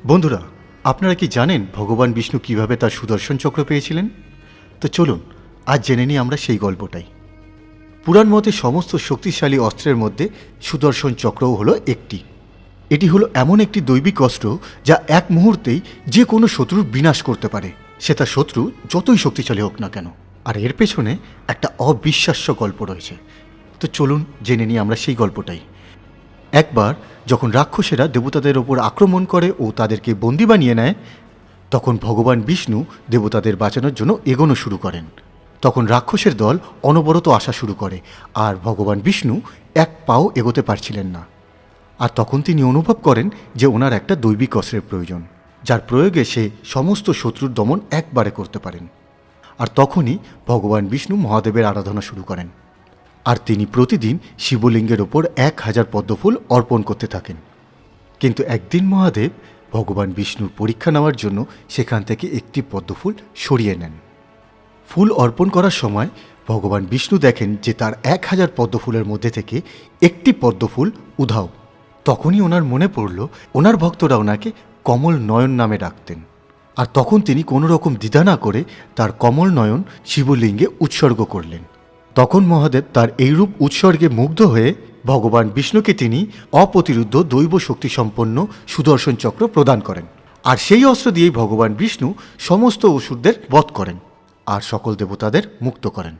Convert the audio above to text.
বন্ধুরা, আপনারা কি জানেন ভগবান বিষ্ণু কিভাবে তার সুদর্শন চক্র পেয়েছিলেন? তো চলুন আজ জেনে নিই আমরা সেই গল্পটাই। পুরাণ মতে সমস্ত শক্তিশালী অস্ত্রের মধ্যে সুদর্শন চক্রও হলো একটি। এটি হলো এমন একটি দৈবিক অস্ত্র যা এক মুহূর্তেই যে কোনো শত্রুর বিনাশ করতে পারে, সে তার শত্রু যতই শক্তিশালী হোক না কেন। আর এর পেছনে একটা অবিশ্বাস্য গল্প রয়েছে। তো চলুন জেনে নিই আমরা সেই গল্পটাই। একবার যখন রাক্ষসেরা দেবতাদের ওপর আক্রমণ করে ও তাদেরকে বন্দি বানিয়ে নেয়, তখন ভগবান বিষ্ণু দেবতাদের বাঁচানোর জন্য এগোনো শুরু করেন। তখন রাক্ষসের দল অনবরত আসা শুরু করে, আর ভগবান বিষ্ণু এক পাও এগোতে পারছিলেন না। আর তখন তিনি অনুভব করেন যে ওনার একটা দৈবিক অস্ত্রের প্রয়োজন, যার প্রয়োগে সে সমস্ত শত্রুর দমন একবারে করতে পারেন। আর তখনই ভগবান বিষ্ণু মহাদেবের আরাধনা শুরু করেন, আর তিনি প্রতিদিন শিবলিঙ্গের ওপর 1000 পদ্মফুল অর্পণ করতে থাকেন। কিন্তু একদিন মহাদেব ভগবান বিষ্ণুর পরীক্ষা নেওয়ার জন্য সেখান থেকে একটি পদ্মফুল সরিয়ে নেন। ফুল অর্পণ করার সময় ভগবান বিষ্ণু দেখেন যে তার 1000 পদ্মফুলের মধ্যে থেকে একটি পদ্মফুল উধাও। তখনই ওনার মনে পড়ল ওনার ভক্তরা ওনাকে কমল নয়ন নামে ডাকতেন। আর তখন তিনি কোনো রকম দ্বিধা না করে তার কমল নয়ন শিবলিঙ্গে উৎসর্গ করলেন। তখন মহাদেব তার এইরূপ উৎসর্গে মুগ্ধ হয়ে ভগবান বিষ্ণুকে তিনি অপ্রতিরুদ্ধ দৈব শক্তিসম্পন্ন সুদর্শন চক্র প্রদান করেন। আর সেই অস্ত্র দিয়েই ভগবান বিষ্ণু সমস্ত অসুরদের বধ করেন আর সকল দেবতাদের মুক্ত করেন।